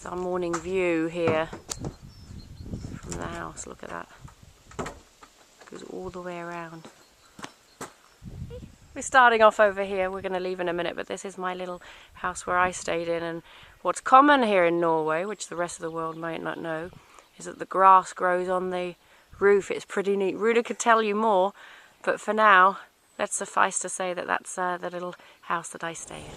It's our morning view here from the house. Look at that. Goes all the way around. We're starting off over here. We're going to leave in a minute, but this is my little house where I stayed in. And what's common here in Norway, which the rest of the world might not know, is that the grass grows on the roof. It's pretty neat. Runa could tell you more, but for now, let's suffice to say that that's the little house that I stay in.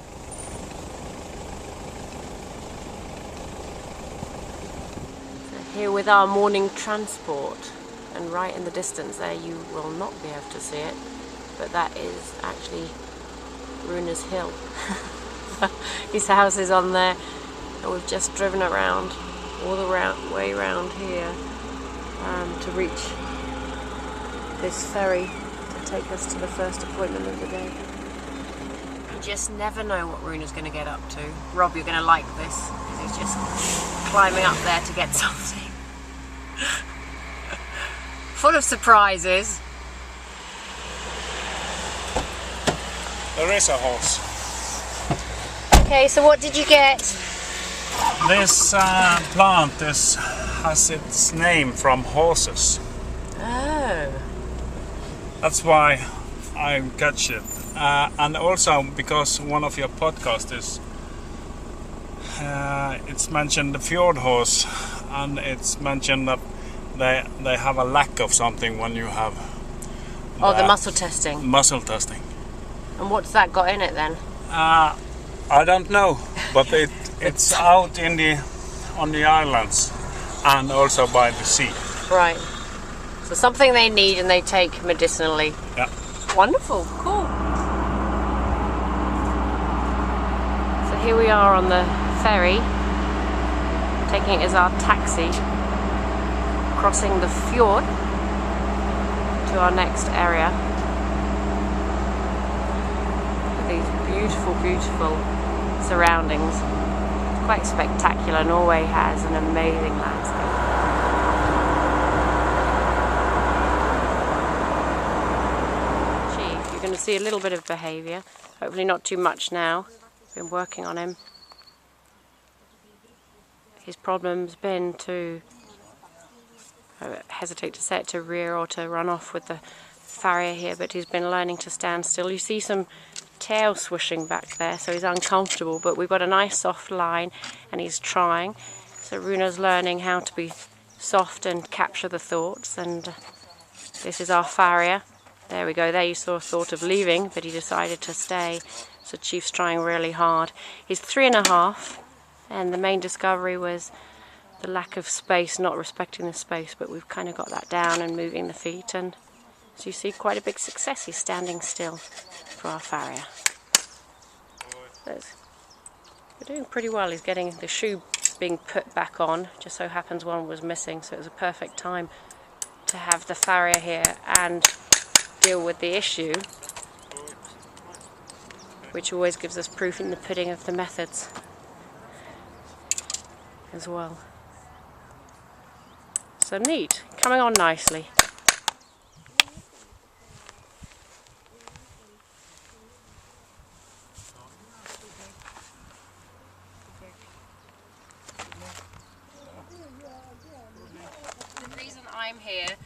So here with our morning transport, and right in the distance there, you will not be able to see it, but that is actually Runa's hill. His house is on there, and we've just driven around all the way around here to reach this ferry to take us to the first appointment of the day. You just never know what Runa's going to get up to. Rob, you're going to like this, because he's just climbing up there to get something. Full of surprises. There is a horse. Okay, so what did you get? This plant has its name from horses. Oh. That's why I catch it. And also because one of your podcasts it's mentioned the fjord horse, and it's mentioned that they have a lack of something when you have the muscle testing. Muscle testing. And what's that got in it then? I don't know, but it's out on the islands and also by the sea. Right. So something they need and they take medicinally. Yeah. Wonderful. Cool. So here we are on the ferry, taking it as our taxi, crossing the fjord to our next area. These beautiful, beautiful surroundings. It's quite spectacular. Norway has an amazing landscape. You're going to see a little bit of behaviour. Hopefully not too much now. Been working on him. His problem's been to, I hesitate to say it, to rear or to run off with the farrier here, but he's been learning to stand still. You see some tail swishing back there, so he's uncomfortable, but we've got a nice soft line and he's trying. So Runa's learning how to be soft and capture the thoughts, and this is our farrier. There we go. There you saw a thought of leaving, but he decided to stay. So Chief's trying really hard. He's 3.5, and the main discovery was the lack of space, not respecting the space, but we've kind of got that down and moving the feet, and as you see, quite a big success. He's standing still for our farrier. We're doing pretty well. He's getting the shoe being put back on. Just so happens one was missing, so it was a perfect time to have the farrier here and deal with the issue, which always gives us proof in the pudding of the methods as well. So neat, coming on nicely. The reason I'm here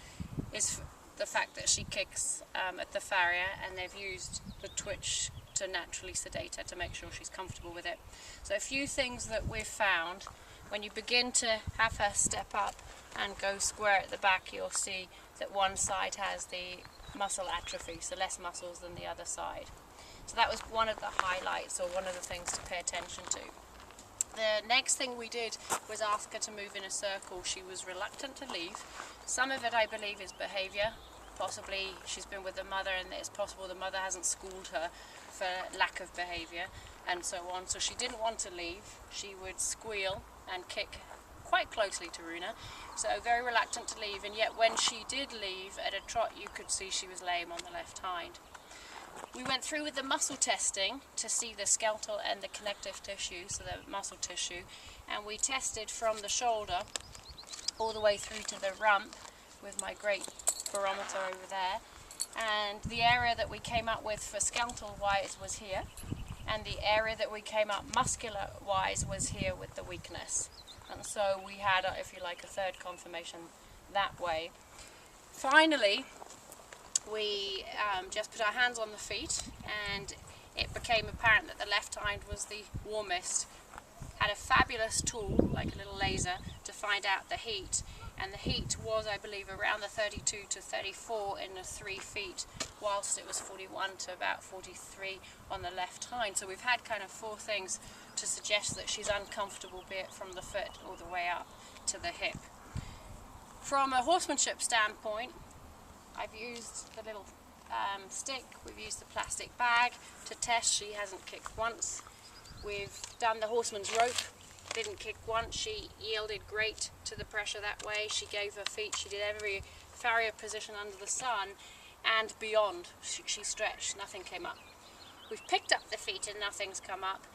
is the fact that she kicks at the farrier, and they've used the twitch to naturally sedate her to make sure she's comfortable with it. So a few things that we've found: when you begin to have her step up and go square at the back, you'll see that one side has the muscle atrophy, so less muscles than the other side. So that was one of the highlights, or one of the things to pay attention to. The next thing we did was ask her to move in a circle. She was reluctant to leave. Some of it, I believe, is behaviour. Possibly she's been with the mother, and it's possible the mother hasn't schooled her for lack of behaviour and so on. So she didn't want to leave. She would squeal and kick quite closely to Runa, so very reluctant to leave, and yet when she did leave at a trot, you could see she was lame on the left hind. We went through with the muscle testing to see the skeletal and the connective tissue, so the muscle tissue, and we tested from the shoulder all the way through to the rump with my great barometer over there, and the area that we came up with for skeletal wise was here, and the area that we came up muscular wise was here with the weakness. And so we had, if you like, a third confirmation that way. Finally, we just put our hands on the feet, and it became apparent that the left hind was the warmest. Had a fabulous tool, like a little laser, to find out the heat, and the heat was, I believe, around the 32 to 34 in the 3 feet, whilst it was 41 to about 43 on the left hind. So we've had kind of 4 things to suggest that she's uncomfortable, be it from the foot all the way up to the hip. From a horsemanship standpoint, I've used the little stick, we've used the plastic bag to test. She hasn't kicked once. We've done the horseman's rope, didn't kick once. She yielded great to the pressure that way. She gave her feet, she did every farrier position under the sun and beyond. She stretched, nothing came up. We've picked up the feet and nothing's come up.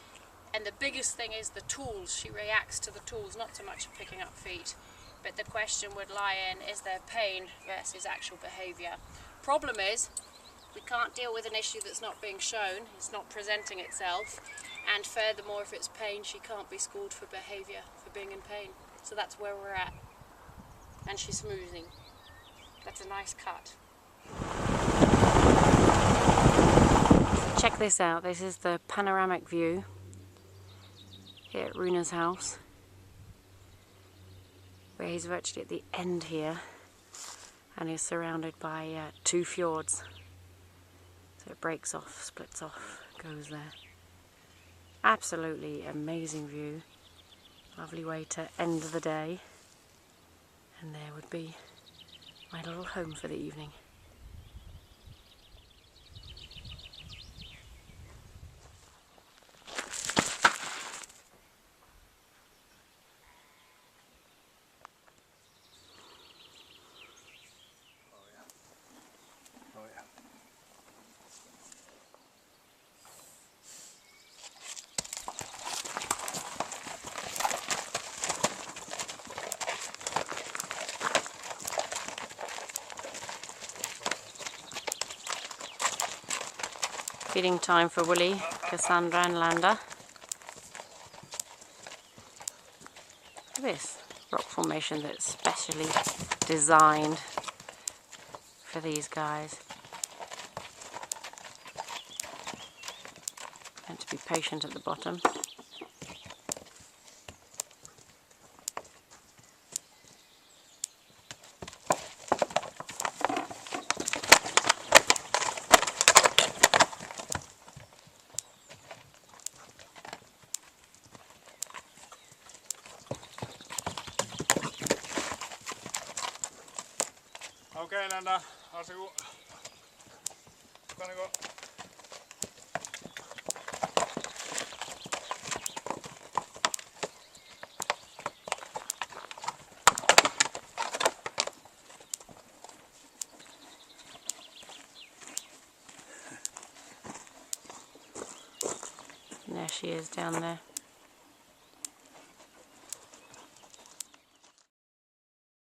And the biggest thing is the tools. She reacts to the tools, not so much picking up feet. But the question would lie in, is there pain versus actual behaviour? Problem is, we can't deal with an issue that's not being shown, it's not presenting itself, and furthermore, if it's pain, she can't be schooled for behaviour, for being in pain. So that's where we're at. And she's smoothing. That's a nice cut. Check this out, this is the panoramic view here at Runa's house, where he's virtually at the end here, and he's surrounded by 2 fjords. So it breaks off, splits off, goes there. Absolutely amazing view. Lovely way to end the day. And there would be my little home for the evening. Feeding time for Willie, Cassandra and Landa. This rock formation that's specially designed for these guys. And to be patient at the bottom. Okej Landa, varsågod. Kan det gå? And there she is down there.